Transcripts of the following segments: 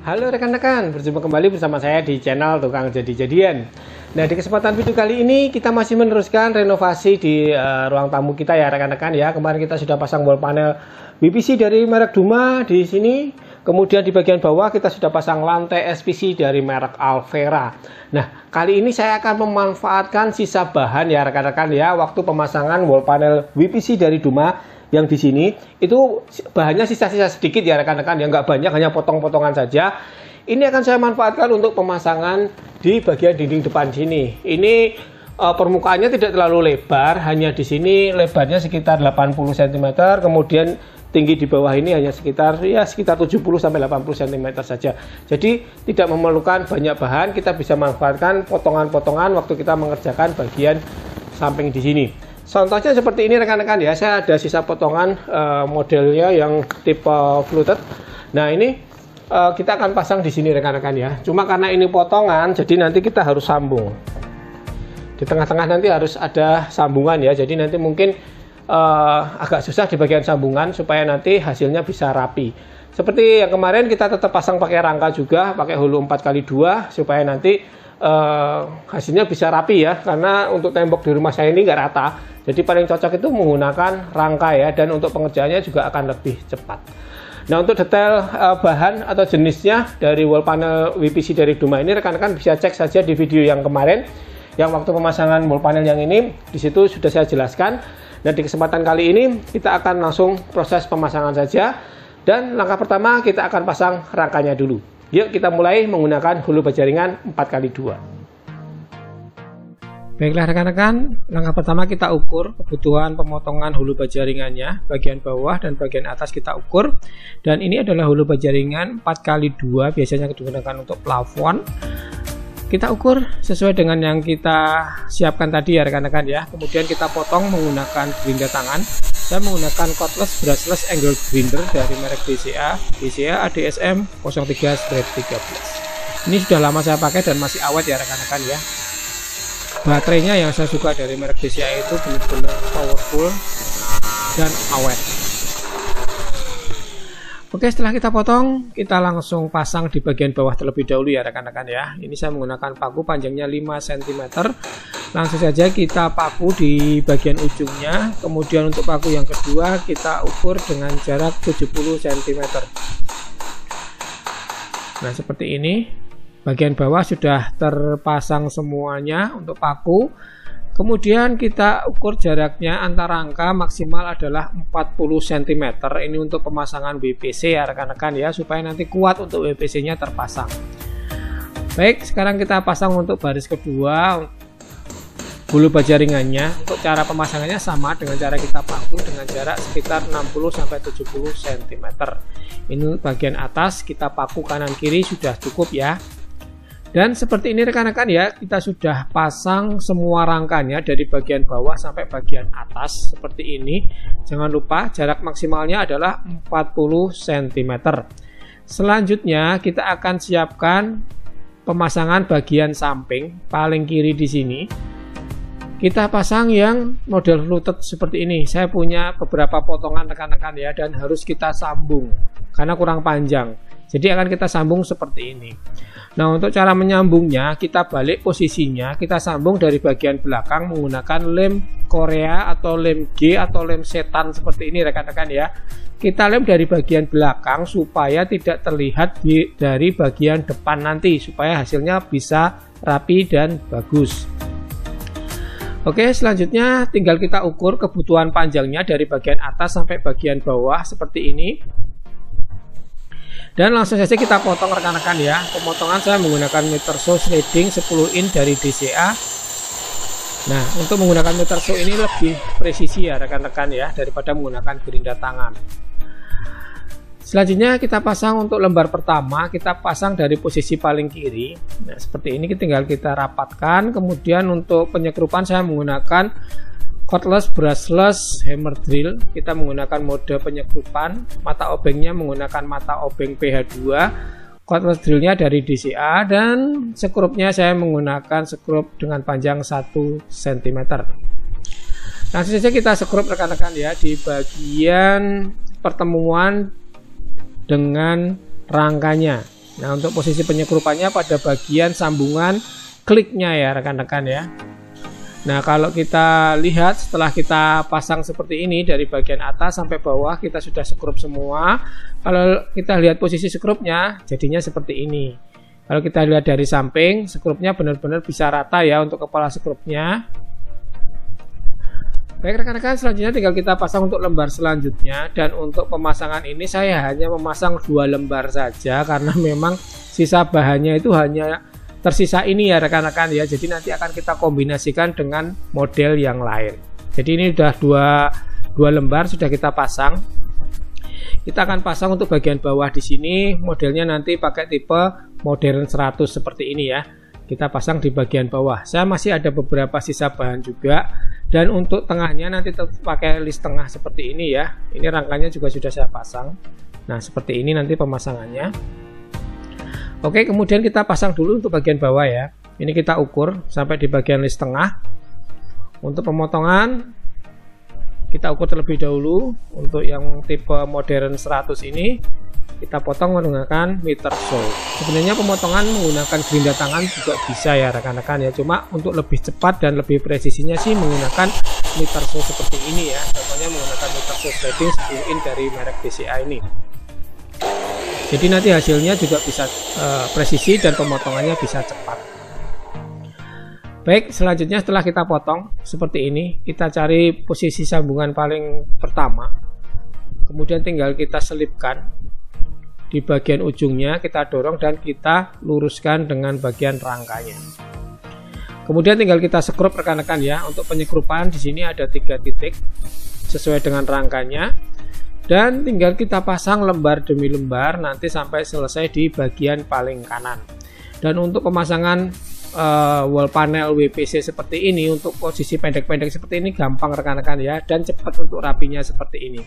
Halo rekan-rekan, berjumpa kembali bersama saya di channel Tukang Jadi-Jadian. Nah, di kesempatan video kali ini kita masih meneruskan renovasi di ruang tamu kita ya rekan-rekan ya. Kemarin kita sudah pasang wall panel BPC dari merek Duma di sini. Kemudian di bagian bawah kita sudah pasang lantai SPC dari merek Alvera. Nah, kali ini saya akan memanfaatkan sisa bahan ya rekan-rekan ya. Waktu pemasangan wall panel BPC dari Duma yang di sini itu bahannya sisa-sisa sedikit ya rekan-rekan ya, nggak banyak, hanya potong-potongan saja. Ini akan saya manfaatkan untuk pemasangan di bagian dinding depan sini. Ini permukaannya tidak terlalu lebar, hanya di sini lebarnya sekitar 80 cm, kemudian tinggi di bawah ini hanya sekitar 70 sampai 80 cm saja. Jadi tidak memerlukan banyak bahan, kita bisa manfaatkan potongan-potongan waktu kita mengerjakan bagian samping di sini. Contohnya seperti ini rekan-rekan ya, saya ada sisa potongan modelnya yang tipe fluted. Nah ini kita akan pasang di sini rekan-rekan ya. Cuma karena ini potongan, jadi nanti kita harus sambung. Di tengah-tengah nanti harus ada sambungan ya. Jadi nanti mungkin agak susah di bagian sambungan supaya nanti hasilnya bisa rapi. Seperti yang kemarin kita tetap pasang pakai rangka juga, pakai hulu 4x2 supaya nanti hasilnya bisa rapi ya. Karena untuk tembok di rumah saya ini nggak rata. Jadi paling cocok itu menggunakan rangka ya, dan untuk pengerjaannya juga akan lebih cepat. Nah, untuk detail bahan atau jenisnya dari wall panel WPC dari Duma ini rekan-rekan bisa cek saja di video yang kemarin, yang waktu pemasangan wall panel yang ini, di situ sudah saya jelaskan. Nah, di kesempatan kali ini kita akan langsung proses pemasangan saja, dan langkah pertama kita akan pasang rangkanya dulu. Yuk kita mulai menggunakan hulu baja ringan 4x2. Baiklah rekan-rekan, langkah pertama kita ukur kebutuhan pemotongan hulu baja ringannya, bagian bawah dan bagian atas kita ukur. Dan ini adalah hulu baja ringan 4x2, biasanya digunakan untuk plafon. Kita ukur sesuai dengan yang kita siapkan tadi ya rekan-rekan ya. Kemudian kita potong menggunakan gerinda tangan. Saya menggunakan cordless brushless angle grinder dari merek DCA ADSM 03/13. Ini sudah lama saya pakai dan masih awet ya rekan-rekan ya. Baterainya yang saya suka dari merek DCA itu benar-benar powerful dan awet. Oke, setelah kita potong, kita langsung pasang di bagian bawah terlebih dahulu ya rekan-rekan ya. Ini saya menggunakan paku panjangnya 5 cm. Langsung saja kita paku di bagian ujungnya. Kemudian untuk paku yang kedua kita ukur dengan jarak 70 cm. Nah, seperti ini. Bagian bawah sudah terpasang semuanya untuk paku. Kemudian kita ukur jaraknya antar rangka maksimal adalah 40 cm. Ini untuk pemasangan WPC ya rekan-rekan ya, supaya nanti kuat untuk WPC-nya terpasang. Baik, sekarang kita pasang untuk baris kedua hulu baja ringannya. Untuk cara pemasangannya sama dengan cara kita paku, dengan jarak sekitar 60 sampai 70 cm. Ini bagian atas kita paku kanan kiri sudah cukup ya. Dan seperti ini rekan-rekan ya, kita sudah pasang semua rangkanya dari bagian bawah sampai bagian atas seperti ini. Jangan lupa jarak maksimalnya adalah 40 cm. Selanjutnya kita akan siapkan pemasangan bagian samping paling kiri di sini. Kita pasang yang model fluted seperti ini. Saya punya beberapa potongan rekan-rekan ya, dan harus kita sambung karena kurang panjang. Jadi akan kita sambung seperti ini. Nah, untuk cara menyambungnya, kita balik posisinya, kita sambung dari bagian belakang menggunakan lem Korea atau lem G atau lem setan seperti ini rekan-rekan ya. Kita lem dari bagian belakang supaya tidak terlihat dari bagian depan nanti, supaya hasilnya bisa rapi dan bagus. Oke, selanjutnya tinggal kita ukur kebutuhan panjangnya dari bagian atas sampai bagian bawah seperti ini. Dan langsung saja kita potong rekan-rekan ya. Pemotongan saya menggunakan meter saw sliding 10 in dari DCA. Nah, untuk menggunakan meter saw ini lebih presisi ya rekan-rekan ya, daripada menggunakan gerinda tangan. Selanjutnya kita pasang untuk lembar pertama, kita pasang dari posisi paling kiri. Nah, seperti ini tinggal kita rapatkan. Kemudian untuk penyekrupan saya menggunakan cordless brushless hammer drill. Kita menggunakan mode penyekrupan. Mata obengnya menggunakan mata obeng PH2. Cordless drillnya dari DCA, dan sekrupnya saya menggunakan sekrup dengan panjang 1 cm. Langsung saja kita sekrup rekan-rekan ya di bagian pertemuan dengan rangkanya. Nah, untuk posisi penyekrupannya pada bagian sambungan kliknya ya rekan-rekan ya. Nah, kalau kita lihat setelah kita pasang seperti ini dari bagian atas sampai bawah kita sudah sekrup semua. Kalau kita lihat posisi sekrupnya jadinya seperti ini. Kalau kita lihat dari samping, sekrupnya benar-benar bisa rata ya untuk kepala sekrupnya. Baik rekan-rekan, selanjutnya tinggal kita pasang untuk lembar selanjutnya. Dan untuk pemasangan ini saya hanya memasang 2 lembar saja karena memang sisa bahannya itu hanya tersisa ini ya rekan-rekan ya. Jadi nanti akan kita kombinasikan dengan model yang lain. Jadi ini sudah dua lembar sudah kita pasang. Kita akan pasang untuk bagian bawah di sini, modelnya nanti pakai tipe modern 100 seperti ini ya. Kita pasang di bagian bawah. Saya masih ada beberapa sisa bahan juga, dan untuk tengahnya nanti pakai list tengah seperti ini ya. Ini rangkanya juga sudah saya pasang. Nah, seperti ini nanti pemasangannya. Oke, kemudian kita pasang dulu untuk bagian bawah ya. Ini kita ukur sampai di bagian list tengah. Untuk pemotongan kita ukur terlebih dahulu. Untuk yang tipe modern 100 ini kita potong menggunakan meter saw. Sebenarnya pemotongan menggunakan gerinda tangan juga bisa ya rekan-rekan ya. Cuma untuk lebih cepat dan lebih presisinya sih menggunakan meter saw seperti ini ya. Contohnya menggunakan meter saw sliding 10 in dari merek BCA ini. Jadi nanti hasilnya juga bisa presisi dan pemotongannya bisa cepat. Baik, selanjutnya setelah kita potong seperti ini, kita cari posisi sambungan paling pertama. Kemudian tinggal kita selipkan di bagian ujungnya, kita dorong dan kita luruskan dengan bagian rangkanya. Kemudian tinggal kita sekrup rekan-rekan ya. Untuk penyekrupan di sini ada 3 titik sesuai dengan rangkanya. Dan tinggal kita pasang lembar demi lembar nanti sampai selesai di bagian paling kanan. Dan untuk pemasangan wall panel WPC seperti ini, untuk posisi pendek-pendek seperti ini gampang rekan-rekan ya, dan cepat untuk rapinya seperti ini.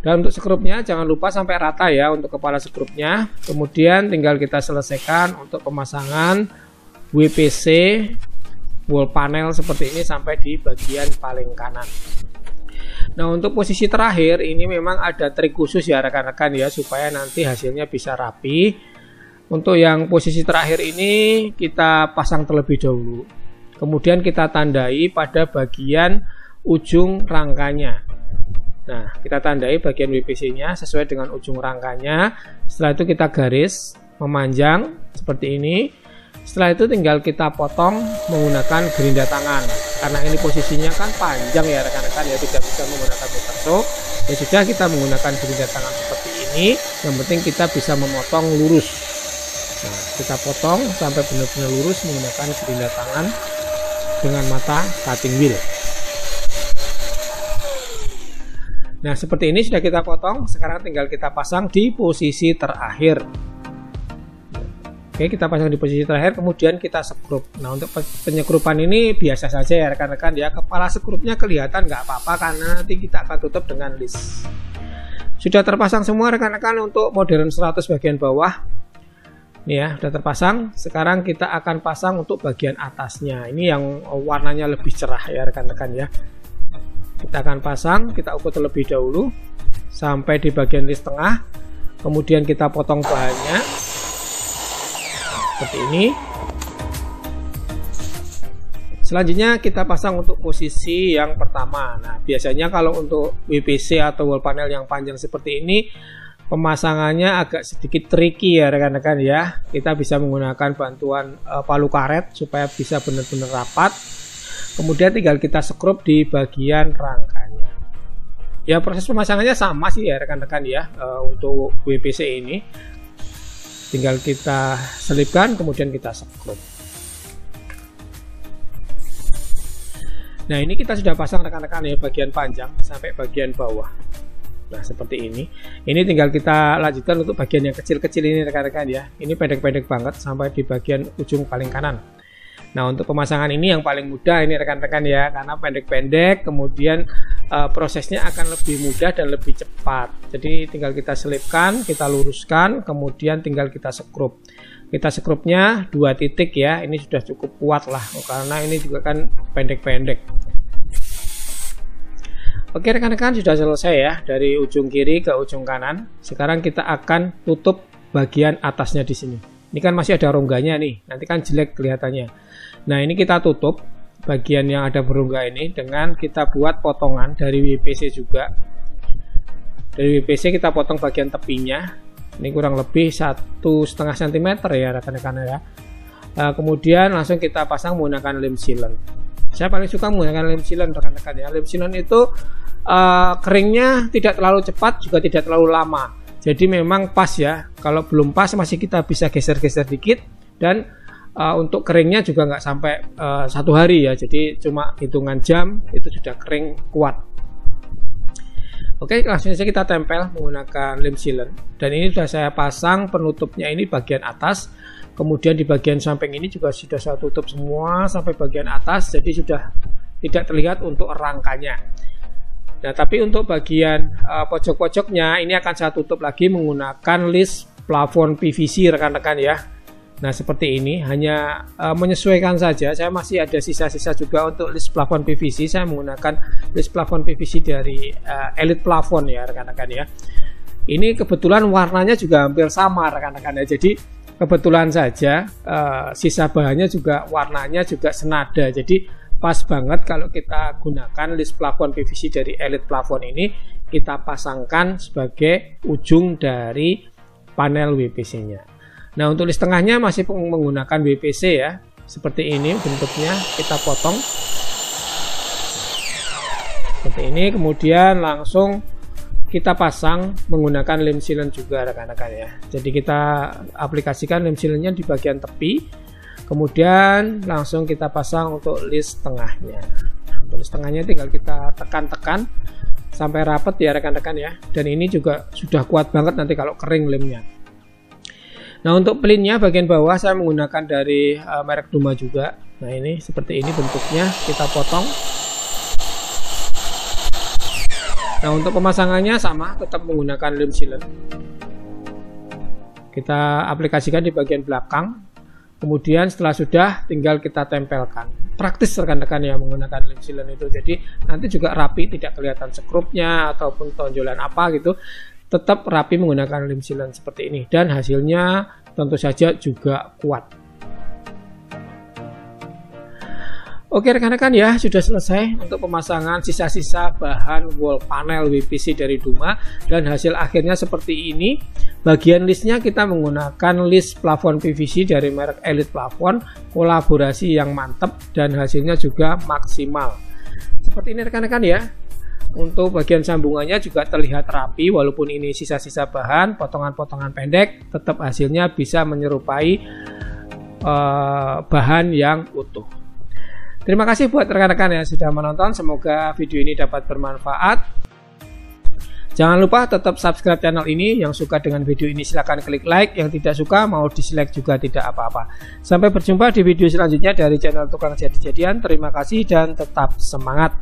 Dan untuk sekrupnya jangan lupa sampai rata ya untuk kepala sekrupnya. Kemudian tinggal kita selesaikan untuk pemasangan WPC wall panel seperti ini sampai di bagian paling kanan. Nah, untuk posisi terakhir ini memang ada trik khusus ya rekan-rekan ya, supaya nanti hasilnya bisa rapi. Untuk yang posisi terakhir ini kita pasang terlebih dahulu. Kemudian kita tandai pada bagian ujung rangkanya. Nah, kita tandai bagian WPC-nya sesuai dengan ujung rangkanya. Setelah itu kita garis memanjang seperti ini. Setelah itu tinggal kita potong menggunakan gerinda tangan. Karena ini posisinya kan panjang ya rekan-rekan ya, tidak bisa menggunakan meter saw. Ya sudah, kita menggunakan gerinda tangan seperti ini. Yang penting kita bisa memotong lurus. Nah, kita potong sampai benar-benar lurus menggunakan gerinda tangan dengan mata cutting wheel. Nah, seperti ini sudah kita potong. Sekarang tinggal kita pasang di posisi terakhir. Oke, kita pasang di posisi terakhir, kemudian kita sekrup. Nah, untuk penyekrupan ini biasa saja ya rekan-rekan ya. Kepala sekrupnya kelihatan nggak apa-apa karena nanti kita akan tutup dengan list. Sudah terpasang semua rekan-rekan untuk modern 100 bagian bawah. Ini ya, sudah terpasang. Sekarang kita akan pasang untuk bagian atasnya. Ini yang warnanya lebih cerah ya rekan-rekan ya. Kita akan pasang, kita ukur terlebih dahulu sampai di bagian list tengah. Kemudian kita potong bahannya seperti ini. Selanjutnya kita pasang untuk posisi yang pertama. Nah, biasanya kalau untuk WPC atau wall panel yang panjang seperti ini, pemasangannya agak sedikit tricky ya rekan-rekan ya. Kita bisa menggunakan bantuan palu karet supaya bisa benar-benar rapat. Kemudian tinggal kita sekrup di bagian rangkanya. Ya, proses pemasangannya sama sih ya rekan-rekan ya. Untuk WPC ini tinggal kita selipkan kemudian kita sekrup. Nah, ini kita sudah pasang rekan-rekan ya, bagian panjang sampai bagian bawah. Nah, seperti ini. Ini tinggal kita lanjutkan untuk bagian yang kecil-kecil ini rekan-rekan ya. Ini pendek-pendek banget sampai di bagian ujung paling kanan. Nah, untuk pemasangan ini yang paling mudah ini rekan-rekan ya, karena pendek-pendek, kemudian prosesnya akan lebih mudah dan lebih cepat. Jadi tinggal kita selipkan, kita luruskan, kemudian tinggal kita sekrup. Kita sekrupnya 2 titik ya, ini sudah cukup kuat lah, karena ini juga kan pendek-pendek. Oke rekan-rekan, sudah selesai ya dari ujung kiri ke ujung kanan. Sekarang kita akan tutup bagian atasnya di sini. Ini kan masih ada rongganya nih, nanti kan jelek kelihatannya. Nah, ini kita tutup bagian yang ada berongga ini dengan kita buat potongan dari WPC juga. Dari WPC kita potong bagian tepinya. Ini kurang lebih 1,5 cm ya rekan-rekan ya. Kemudian langsung kita pasang menggunakan lem sealant. Saya paling suka menggunakan lem sealant rekan-rekan ya. Lem sealant itu keringnya tidak terlalu cepat juga tidak terlalu lama. Jadi memang pas ya. Kalau belum pas masih kita bisa geser-geser dikit, dan untuk keringnya juga nggak sampai 1 hari ya. Jadi cuma hitungan jam itu sudah kering kuat. Oke, langsung saja kita tempel menggunakan lem sealant. Dan ini sudah saya pasang penutupnya ini bagian atas. Kemudian di bagian samping ini juga sudah saya tutup semua sampai bagian atas. Jadi sudah tidak terlihat untuk rangkanya. Nah, tapi untuk bagian pojok-pojoknya ini akan saya tutup lagi menggunakan list plafon PVC rekan-rekan ya. Nah, seperti ini, hanya menyesuaikan saja. Saya masih ada sisa-sisa juga untuk list plafon PVC. Saya menggunakan list plafon PVC dari Elite Plafon ya rekan-rekan ya. Ini kebetulan warnanya juga hampir sama rekan-rekan ya. Jadi kebetulan saja sisa bahannya juga warnanya juga senada. Jadi pas banget kalau kita gunakan list plafon PVC dari Elite Plafon ini, kita pasangkan sebagai ujung dari panel WPC-nya. Nah, untuk list tengahnya masih menggunakan WPC ya. Seperti ini bentuknya, kita potong. Seperti ini, kemudian langsung kita pasang menggunakan lem sealant juga rekan-rekan ya. Jadi kita aplikasikan lem sealantnya di bagian tepi. Kemudian langsung kita pasang untuk list tengahnya. Untuk list tengahnya tinggal kita tekan-tekan sampai rapat ya rekan-rekan ya. Dan ini juga sudah kuat banget nanti kalau kering lemnya. Nah, untuk pelinnya bagian bawah saya menggunakan dari merek Duma juga. Nah, ini seperti ini bentuknya, kita potong. Nah, untuk pemasangannya sama, tetap menggunakan lem sealant. Kita aplikasikan di bagian belakang. Kemudian setelah sudah tinggal kita tempelkan. Praktis rekan-rekan ya menggunakan lem sealant itu. Jadi nanti juga rapi, tidak kelihatan sekrupnya ataupun tonjolan apa gitu. Tetap rapi menggunakan lem sealant seperti ini. Dan hasilnya tentu saja juga kuat. Oke rekan-rekan ya, sudah selesai untuk pemasangan sisa-sisa bahan wall panel WPC dari Duma, dan hasil akhirnya seperti ini. Bagian listnya kita menggunakan list plafon PVC dari merek Elite Plafon, kolaborasi yang mantap dan hasilnya juga maksimal. Seperti ini rekan-rekan ya. Untuk bagian sambungannya juga terlihat rapi, walaupun ini sisa-sisa bahan, potongan-potongan pendek, tetap hasilnya bisa menyerupai bahan yang utuh. Terima kasih buat rekan-rekan yang sudah menonton. Semoga video ini dapat bermanfaat. Jangan lupa tetap subscribe channel ini. Yang suka dengan video ini silahkan klik like. Yang tidak suka mau dislike juga tidak apa-apa. Sampai berjumpa di video selanjutnya dari channel Tukang Jadi-Jadian. Terima kasih dan tetap semangat.